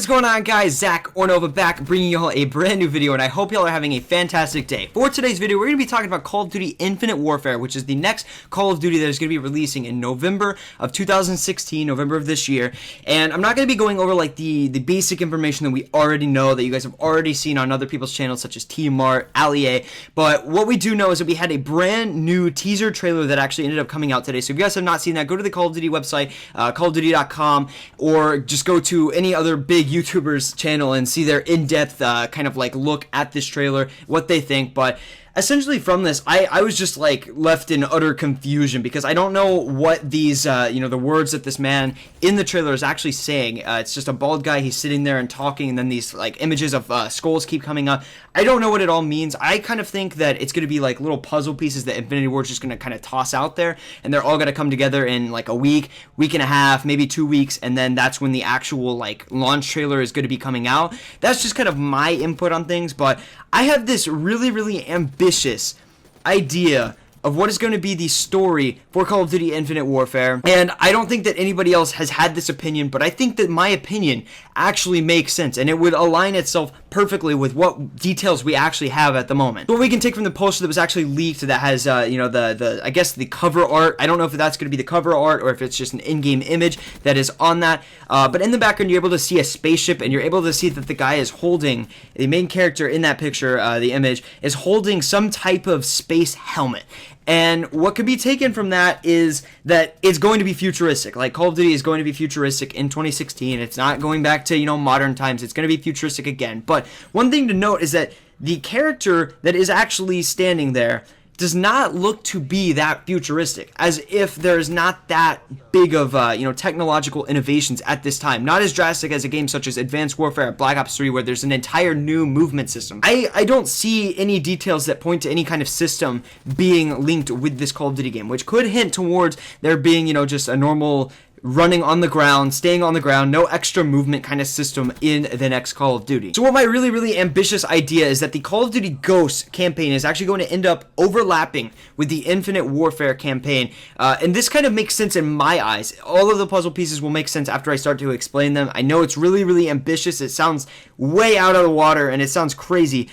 What's going on, guys? Zach Ornova back, bringing y'all a brand new video, and I hope y'all are having a fantastic day. For today's video, we're going to be talking about Call of Duty Infinite Warfare, which is the next Call of Duty that is going to be releasing in November of 2016, November of this year. And I'm not going to be going over like the basic information that we already know, that you guys have already seen on other people's channels, such as T-Mart, Ali-A. But what we do know is that we had a brand new teaser trailer that actually ended up coming out today. So if you guys have not seen that, go to the Call of Duty website, callofduty.com, or just go to any other big YouTubers channel and see their in-depth kind of like look at this trailer, what they think. But essentially from this, I was just like left in utter confusion because I don't know what these the words that this man in the trailer is actually saying. It's just a bald guy, he's sitting there and talking, and then these like images of skulls keep coming up. I don't know what it all means. I kind of think that it's going to be like little puzzle pieces that Infinity Ward's just going to kind of toss out there, and they're all going to come together in like a week and a half, maybe 2 weeks, and then that's when the actual like launch trailer is going to be coming out. That's just kind of my input on things, but I have this really ambitious idea of what is going to be the story for Call of Duty Infinite Warfare, and I don't think that anybody else has had this opinion, but I think that my opinion actually makes sense, and it would align itself perfectly with what details we actually have at the moment. So what we can take from the poster that was actually leaked that has, I guess the cover art. I don't know if that's going to be the cover art or if it's just an in-game image that is on that, but in the background you're able to see a spaceship, and you're able to see that the guy is holding, the main character in that picture, the image, is holding some type of space helmet. And what could be taken from that is that it's going to be futuristic. Like, Call of Duty is going to be futuristic in 2016. It's not going back to, modern times. It's going to be futuristic again. But one thing to note is that the character that is actually standing there does not look to be that futuristic, as if there's not that big of, technological innovations at this time. Not as drastic as a game such as Advanced Warfare, Black Ops 3, where there's an entire new movement system. I don't see any details that point to any kind of system being linked with this Call of Duty game, which could hint towards there being, just a normal running on the ground, staying on the ground, no extra movement kind of system in the next Call of Duty. So what my really ambitious idea is that the Call of Duty Ghosts campaign is actually going to end up overlapping with the Infinite Warfare campaign, and this kind of makes sense in my eyes. All of the puzzle pieces will make sense after I start to explain them. I know it's really ambitious, it sounds way out of the water, and it sounds crazy.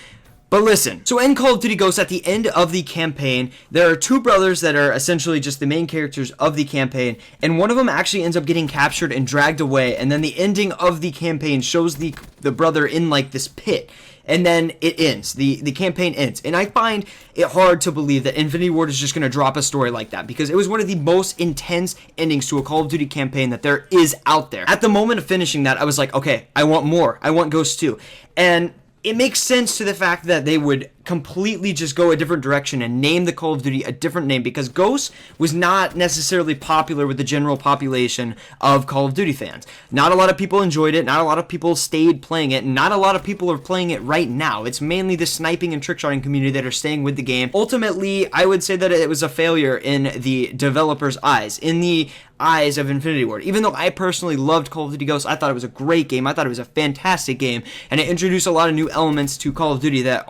But listen, so in Call of Duty Ghosts, at the end of the campaign, there are two brothers that are essentially just the main characters of the campaign, and one of them actually ends up getting captured and dragged away, and then the ending of the campaign shows the brother in like this pit, and then it ends. The campaign ends, and I find it hard to believe that Infinity Ward is just going to drop a story like that, because it was one of the most intense endings to a Call of Duty campaign that there is out there. At the moment of finishing that, I was like, okay, I want more. I want Ghosts 2. And it makes sense to the fact that they would completely just go a different direction and name the Call of Duty a different name, because Ghosts was not necessarily popular with the general population of Call of Duty fans. Not a lot of people enjoyed it, not a lot of people stayed playing it, and not a lot of people are playing it right now. It's mainly the sniping and trickshotting community that are staying with the game. Ultimately, I would say that it was a failure in the developers' eyes, in the eyes of Infinity Ward. Even though I personally loved Call of Duty Ghosts, I thought it was a great game, I thought it was a fantastic game, and it introduced a lot of new elements to Call of Duty that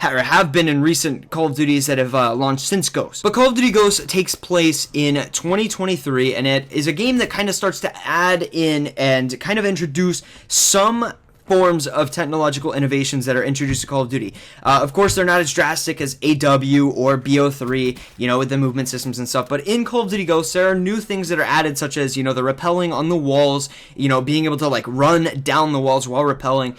have been in recent Call of Duties that have launched since Ghosts. But Call of Duty Ghosts takes place in 2023, and it is a game that kind of starts to add in and kind of introduce some forms of technological innovations that are introduced to Call of Duty. Of course, they're not as drastic as AW or BO3, with the movement systems and stuff, but in Call of Duty Ghosts, there are new things that are added, such as, the rappelling on the walls, being able to, like, run down the walls while rappelling,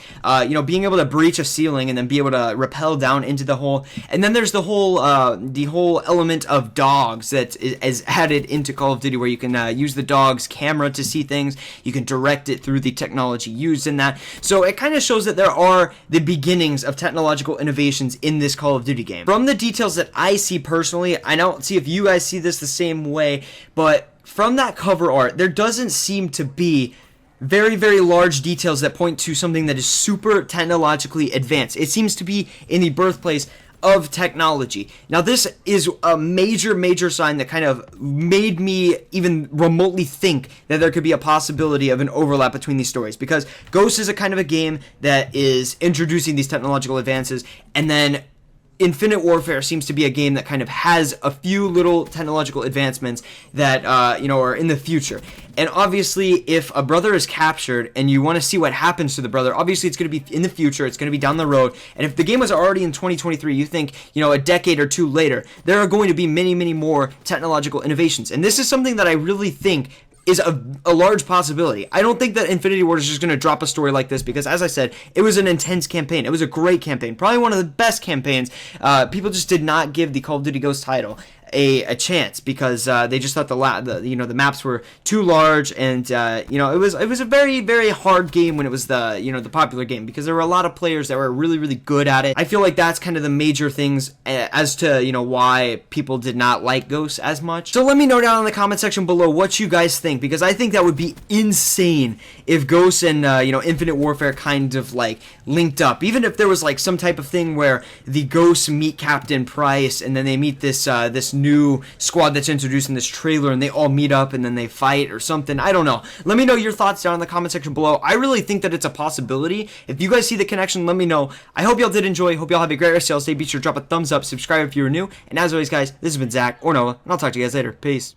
being able to breach a ceiling and then be able to rappel down into the hole, and then there's the whole element of dogs that is added into Call of Duty, where you can use the dog's camera to see things, you can direct it through the technology used in that. So it kind of shows that there are the beginnings of technological innovations in this Call of Duty game. From the details that I see personally, I don't see if you guys see this the same way, but from that cover art, there doesn't seem to be very large details that point to something that is super technologically advanced. It seems to be in the birthplace of technology. Now, this is a major sign that kind of made me even remotely think that there could be a possibility of an overlap between these stories, because Ghost is a kind of a game that is introducing these technological advances, and then Infinite Warfare seems to be a game that kind of has a few little technological advancements that are in the future. And obviously, if a brother is captured and you want to see what happens to the brother, obviously it's going to be in the future, it's going to be down the road. And if the game was already in 2023, you think, a decade or two later, there are going to be many, many more technological innovations. And this is something that I really think is a large possibility. I don't think that Infinity Ward is just going to drop a story like this because, as I said, it was an intense campaign. It was a great campaign. Probably one of the best campaigns. People just did not give the Call of Duty Ghost title a chance because they just thought the maps were too large, and it was a very, very hard game when it was the popular game because there were a lot of players that were really, really good at it. I feel like that's kind of the major things as to why people did not like Ghosts as much. So let me know down in the comment section below what you guys think, because I think that would be insane if Ghosts and Infinite Warfare kind of like linked up. Even if there was like some type of thing where the Ghosts meet Captain Price and then they meet this new squad that's introduced in this trailer and they all meet up and then they fight or something. I don't know. Let me know your thoughts down in the comment section below. I really think that it's a possibility. If you guys see the connection, let me know. I hope y'all did enjoy. Hope y'all have a great rest of y'all's day. Be sure to drop a thumbs up, subscribe if you're new. And as always, guys, this has been Zach or Noah, and I'll talk to you guys later. Peace.